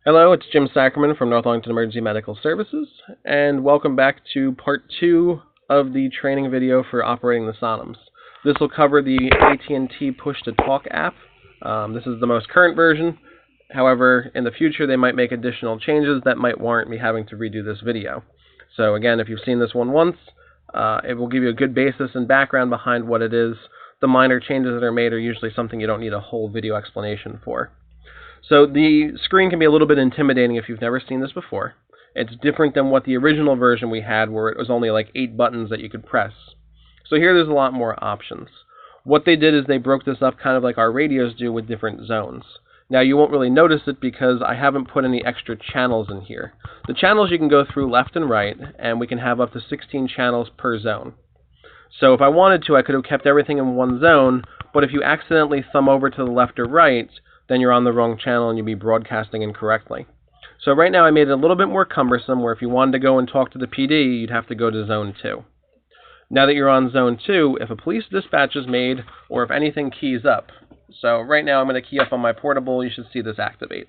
Hello, it's Jim Sackerman from North Arlington Emergency Medical Services, and welcome back to part 2 of the training video for operating the Sonims. This will cover the AT&T Push-to-Talk app. This is the most current version. However, in the future, they might make additional changes that might warrant me having to redo this video. So again, if you've seen this one once, it will give you a good basis and background behind what it is. The minor changes that are made are usually something you don't need a whole video explanation for. So the screen can be a little bit intimidating if you've never seen this before. It's different than what the original version we had, where it was only like 8 buttons that you could press. So here there's a lot more options. What they did is they broke this up kind of like our radios do with different zones. Now you won't really notice it because I haven't put any extra channels in here. The channels you can go through left and right, and we can have up to 16 channels per zone. So if I wanted to, I could have kept everything in one zone, but if you accidentally thumb over to the left or right, then you're on the wrong channel and you'll be broadcasting incorrectly. So right now I made it a little bit more cumbersome, where if you wanted to go and talk to the PD, you'd have to go to Zone 2. Now that you're on Zone 2, if a police dispatch is made, or if anything keys up, so right now I'm going to key up on my portable, you should see this activate.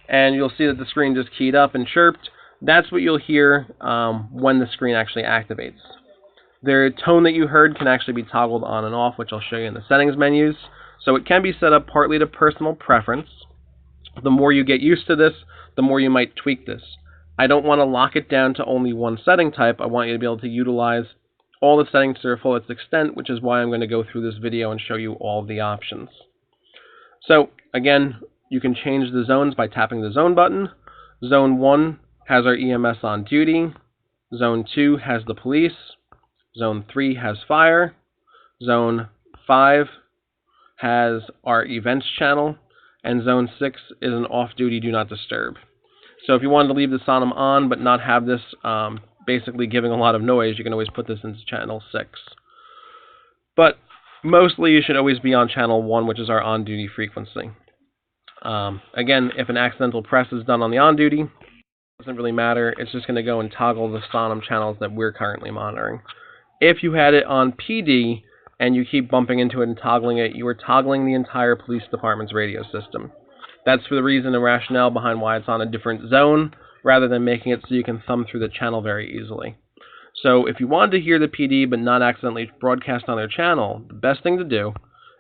And you'll see that the screen just keyed up and chirped. That's what you'll hear when the screen actually activates. The tone that you heard can actually be toggled on and off, which I'll show you in the settings menus. So it can be set up partly to personal preference. The more you get used to this, the more you might tweak this. I don't want to lock it down to only one setting type. I want you to be able to utilize all the settings to their fullest extent, which is why I'm going to go through this video and show you all of the options. So again, you can change the zones by tapping the zone button. Zone 1 has our EMS on duty. Zone 2 has the police. Zone 3 has fire. Zone 5 has our events channel. And Zone 6 is an off-duty do not disturb. So if you wanted to leave the Sonim on but not have this basically giving a lot of noise, you can always put this into channel 6. But mostly you should always be on channel 1, which is our on-duty frequency. Again, if an accidental press is done on the on-duty, it doesn't really matter. It's just going to go and toggle the Sonim channels that we're currently monitoring. If you had it on PD and you keep bumping into it and toggling it, you are toggling the entire police department's radio system. That's for the reason and rationale behind why it's on a different zone, rather than making it so you can thumb through the channel very easily. So if you wanted to hear the PD but not accidentally broadcast on their channel, the best thing to do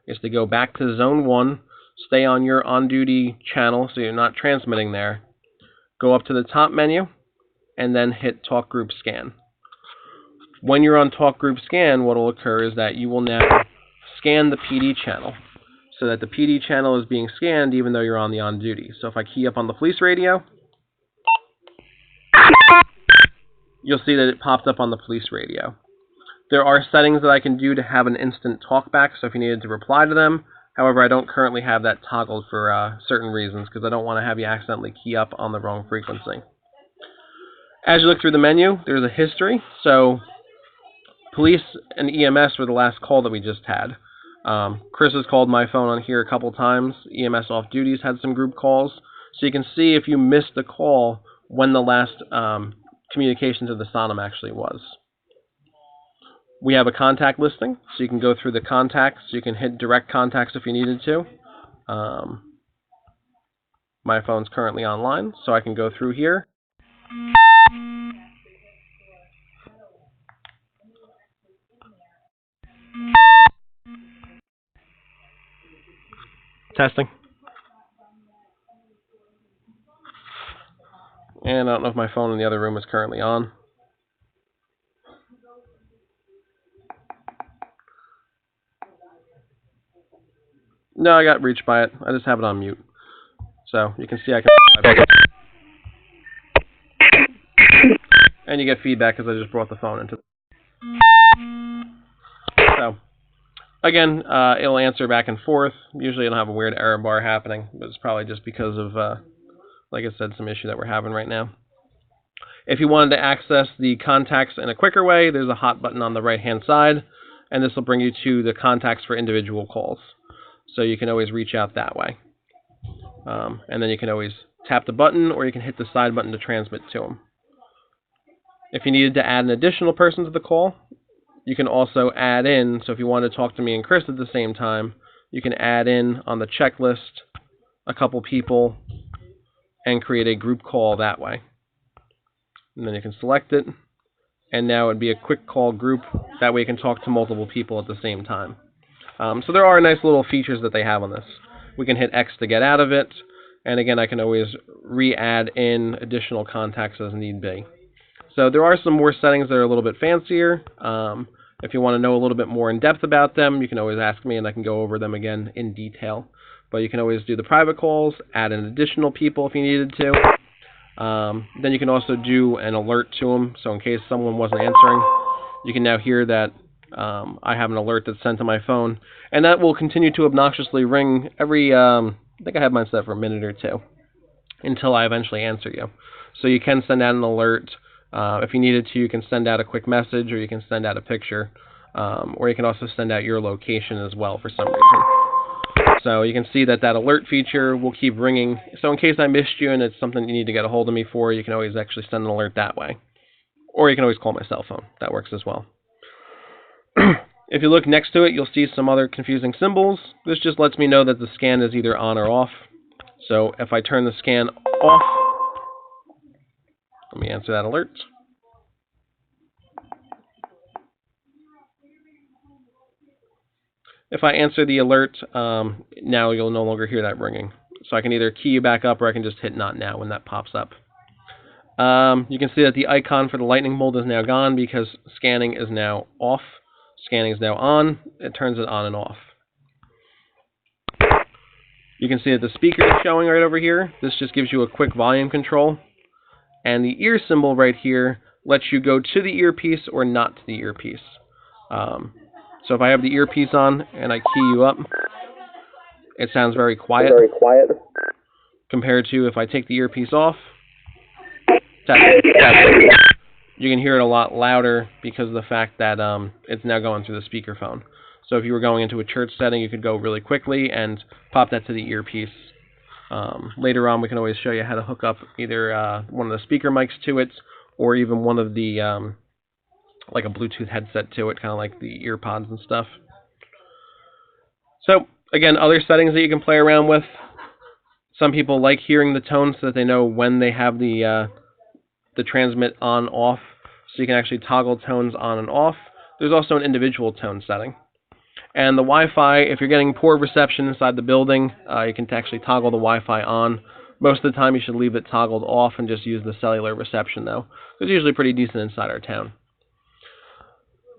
is to go back to Zone 1, stay on your on-duty channel so you're not transmitting there, go up to the top menu, and then hit Talk Group Scan. When you're on Talk Group Scan, what will occur is that you will now scan the PD channel, so that the PD channel is being scanned even though you're on the on-duty. So if I key up on the police radio, you'll see that it popped up on the police radio. There are settings that I can do to have an instant talkback, so if you needed to reply to them. However, I don't currently have that toggled for certain reasons, because I don't want to have you accidentally key up on the wrong frequency. As you look through the menu, there's a history. So police and EMS were the last call that we just had. Chris has called my phone on here a couple times. EMS off-duties had some group calls. So you can see if you missed the call when the last communication to the Sonim actually was. We have a contact listing, so you can go through the contacts. You can hit direct contacts if you needed to. My phone's currently online, so I can go through here. Testing. And I don't know if my phone in the other room is currently on. No, I got reached by it. I just have it on mute. So you can see I can... And you get feedback because I just brought the phone into... So, again, it'll answer back and forth. Usually it'll have a weird error bar happening, but it's probably just because of, like I said, some issue that we're having right now. If you wanted to access the contacts in a quicker way, there's a hot button on the right-hand side, and this will bring you to the contacts for individual calls. So you can always reach out that way. And then you can always tap the button, or you can hit the side button to transmit to them. If you needed to add an additional person to the call, you can also add in, so if you want to talk to me and Chris at the same time, you can add in on the checklist a couple people and create a group call that way. And then you can select it, and now it'd be a quick call group. That way you can talk to multiple people at the same time. So there are nice little features that they have on this. We can hit X to get out of it, and again, I can always re-add in additional contacts as need be. So there are some more settings that are a little bit fancier. If you want to know a little bit more in depth about them, you can always ask me and I can go over them again in detail. But you can always do the private calls, add in additional people if you needed to. Then you can also do an alert to them, so in case someone wasn't answering, you can now hear that I have an alert that's sent to my phone, and that will continue to obnoxiously ring every, I think I have mine set for a minute or two, until I eventually answer you. So you can send out an alert. If you needed to, you can send out a quick message, or you can send out a picture, or you can also send out your location as well for some reason. So you can see that that alert feature will keep ringing. So in case I missed you and it's something you need to get a hold of me for, you can always actually send an alert that way. Or you can always call my cell phone. That works as well. If you look next to it, you'll see some other confusing symbols. This just lets me know that the scan is either on or off. So if I turn the scan off, let me answer that alert. If I answer the alert, now you'll no longer hear that ringing. So I can either key you back up or I can just hit not now when that pops up. You can see that the icon for the lightning bolt is now gone because scanning is now off. Scanning is now on. It turns it on and off. You can see that the speaker is showing right over here. This just gives you a quick volume control. And the ear symbol right here lets you go to the earpiece or not to the earpiece. So if I have the earpiece on and I key you up, it sounds very quiet. Compared to if I take the earpiece off, you can hear it a lot louder because of the fact that it's now going through the speakerphone. So if you were going into a church setting, you could go really quickly and pop that to the earpiece. Later on, we can always show you how to hook up either one of the speaker mics to it, or even one of the like a Bluetooth headset to it, kind of like the ear pods and stuff. So again, other settings that you can play around with. Some people like hearing the tone so that they know when they have the transmit on off, so you can actually toggle tones on and off. There's also an individual tone setting. And the Wi-Fi, if you're getting poor reception inside the building, you can actually toggle the Wi-Fi on. Most of the time you should leave it toggled off and just use the cellular reception though. It's usually pretty decent inside our town.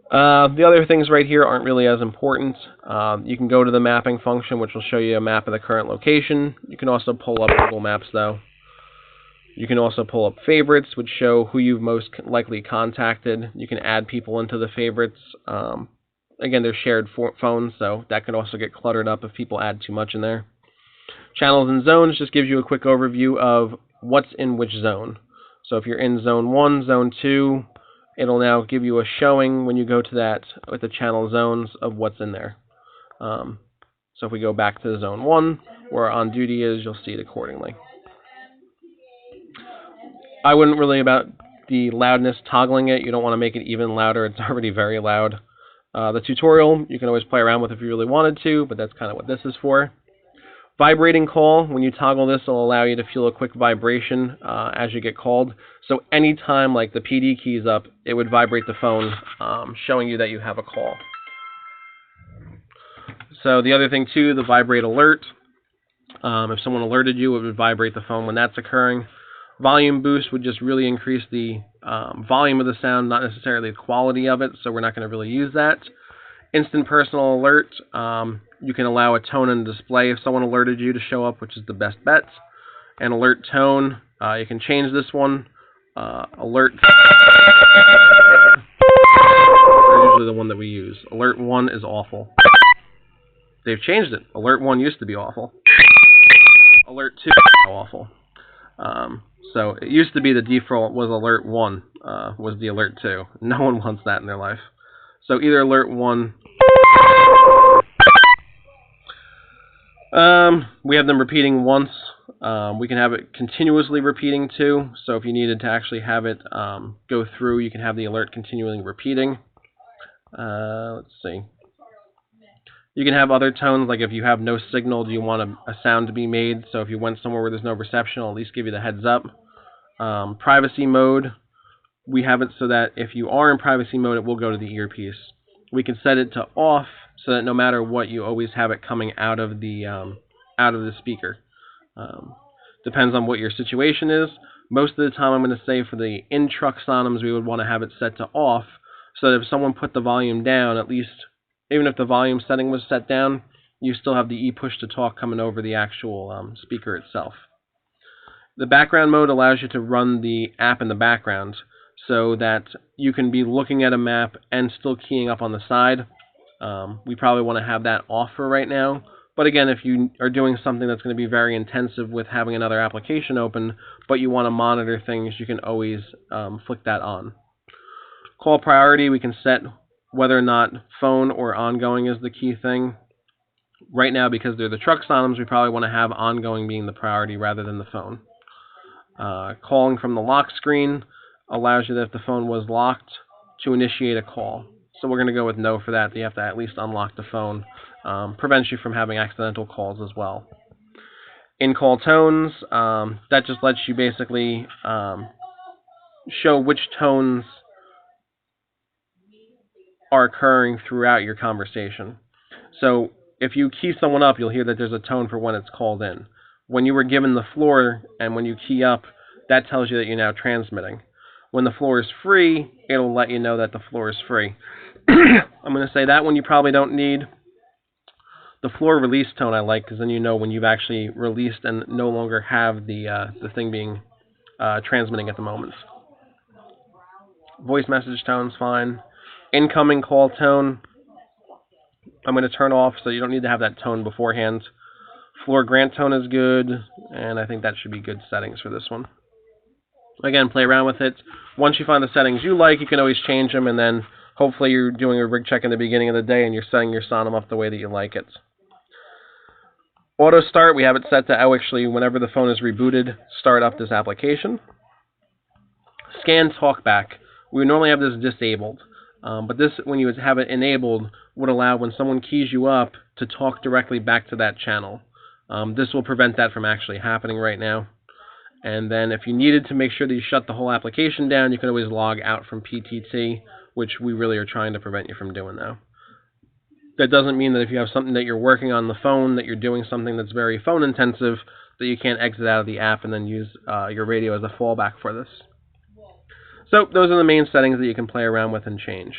The other things right here aren't really as important. You can go to the mapping function, which will show you a map of the current location. You can also pull up Google Maps though. You can also pull up favorites, which show who you've most likely contacted. You can add people into the favorites. Again, they're shared phones, so that can also get cluttered up if people add too much in there. Channels and zones just gives you a quick overview of what's in which zone. So if you're in zone 1, zone 2, it'll now give you a showing when you go to that with the channel zones of what's in there. So if we go back to zone 1, where on duty is, you'll see it accordingly. I wouldn't really about the loudness toggling it. You don't want to make it even louder. It's already very loud. The tutorial, you can always play around with if you really wanted to, but that's kind of what this is for. Vibrating call, when you toggle this, it'll allow you to feel a quick vibration as you get called. So anytime like the PD key's up, it would vibrate the phone, showing you that you have a call. So the other thing too, the vibrate alert. If someone alerted you, it would vibrate the phone when that's occurring. Volume boost would just really increase the volume of the sound, not necessarily the quality of it, so we're not going to really use that. Instant personal alert, you can allow a tone and display if someone alerted you to show up, which is the best bet. And alert tone, you can change this one. Alert is usually the one that we use. Alert 1 is awful. They've changed it. Alert 1 used to be awful. Alert 2 is awful. So it used to be the default was alert 1, was the alert 2. No one wants that in their life. So either alert 1. We have them repeating once. We can have it continuously repeating too. So if you needed to actually have it go through, you can have the alert continually repeating. Let's see. You can have other tones, like if you have no signal, do you want a sound to be made? So if you went somewhere where there's no reception, it'll at least give you the heads up. Privacy mode, we have it so that if you are in privacy mode, it will go to the earpiece. We can set it to off so that no matter what, you always have it coming out of the speaker. Depends on what your situation is. Most of the time, I'm going to say for the in-truck Sonims, we would want to have it set to off, so that if someone put the volume down, at least, even if the volume setting was set down, you still have the e-push-to-talk coming over the actual speaker itself. The background mode allows you to run the app in the background, so that you can be looking at a map and still keying up on the side. We probably want to have that off for right now. But again, if you are doing something that's going to be very intensive with having another application open, but you want to monitor things, you can always flick that on. Call priority, we can set whether or not phone or ongoing is the key thing. Right now, because they're the truck Sonims, we probably want to have ongoing being the priority rather than the phone. Calling from the lock screen allows you that if the phone was locked to initiate a call. So we're going to go with no for that. You have to at least unlock the phone. Prevents you from having accidental calls as well. In-call tones, that just lets you basically show which tones are occurring throughout your conversation. So if you key someone up, you'll hear that there's a tone for when it's called in. When you were given the floor and when you key up, that tells you that you're now transmitting. When the floor is free, it'll let you know that the floor is free. I'm going to say that one you probably don't need. The floor release tone I like, because then you know when you've actually released and no longer have the thing being transmitting at the moment. Voice message tone's fine. Incoming call tone, I'm going to turn off, so you don't need to have that tone beforehand. Floor grant tone is good, and I think that should be good settings for this one. Again, play around with it. Once you find the settings you like, you can always change them, and then hopefully you're doing a rig check in the beginning of the day and you're setting your Sonim up the way that you like it. Auto start, we have it set to actually, whenever the phone is rebooted, start up this application. Scan talkback, we would normally have this disabled, but this, when you have it enabled, would allow when someone keys you up to talk directly back to that channel. This will prevent that from actually happening right now. And then if you needed to make sure that you shut the whole application down, you can always log out from PTT, which we really are trying to prevent you from doing now. That doesn't mean that if you have something that you're working on the phone, that you're doing something that's very phone intensive, that you can't exit out of the app and then use your radio as a fallback for this. So those are the main settings that you can play around with and change.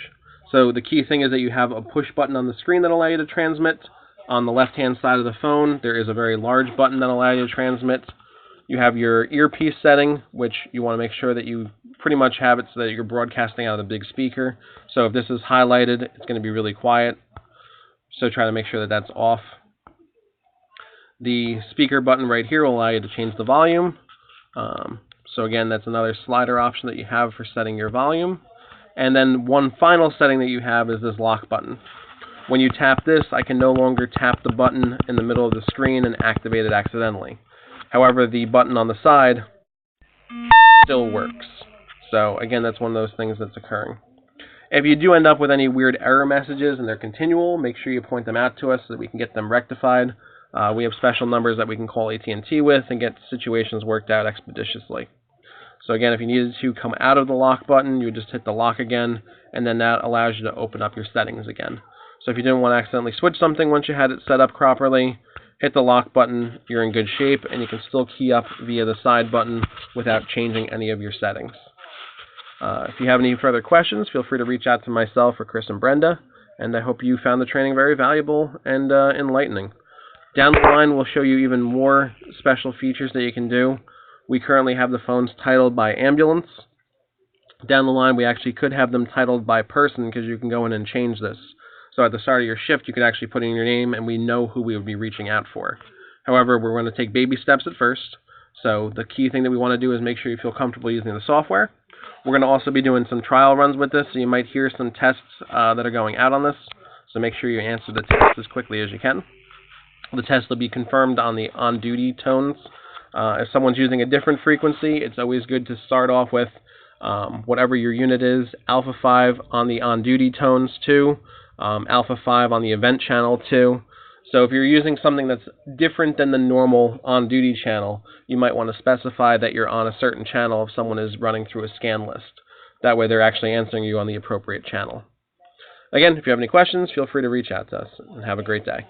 So the key thing is that you have a push button on the screen that allows you to transmit. On the left-hand side of the phone, there is a very large button that allows you to transmit. You have your earpiece setting, which you want to make sure that you pretty much have it so that you're broadcasting out of the big speaker. So if this is highlighted, it's going to be really quiet. So try to make sure that that's off. The speaker button right here will allow you to change the volume. So again, that's another slider option that you have for setting your volume. And then one final setting that you have is this lock button. When you tap this, I can no longer tap the button in the middle of the screen and activate it accidentally. However, the button on the side still works. So again, that's one of those things that's occurring. If you do end up with any weird error messages and they're continual, make sure you point them out to us so that we can get them rectified. We have special numbers that we can call AT&T with and get situations worked out expeditiously. So again, if you needed to come out of the lock button, you would just hit the lock again, and then that allows you to open up your settings again. So if you didn't want to accidentally switch something once you had it set up properly, hit the lock button, you're in good shape, and you can still key up via the side button without changing any of your settings. If you have any further questions, feel free to reach out to myself or Chris and Brenda, and I hope you found the training very valuable and enlightening. Down the line, we'll show you even more special features that you can do. We currently have the phones titled by ambulance. Down the line, we actually could have them titled by person because you can go in and change this. So at the start of your shift, you could actually put in your name and we know who we would be reaching out for. However, we're going to take baby steps at first. So the key thing that we want to do is make sure you feel comfortable using the software. We're going to also be doing some trial runs with this, so you might hear some tests that are going out on this. So make sure you answer the test as quickly as you can. The test will be confirmed on the on-duty tones. If someone's using a different frequency, it's always good to start off with whatever your unit is, alpha 5 on the on-duty tones too. Alpha 5 on the event channel too. So if you're using something that's different than the normal on-duty channel, you might want to specify that you're on a certain channel if someone is running through a scan list. That way they're actually answering you on the appropriate channel. Again, if you have any questions, feel free to reach out to us, and have a great day.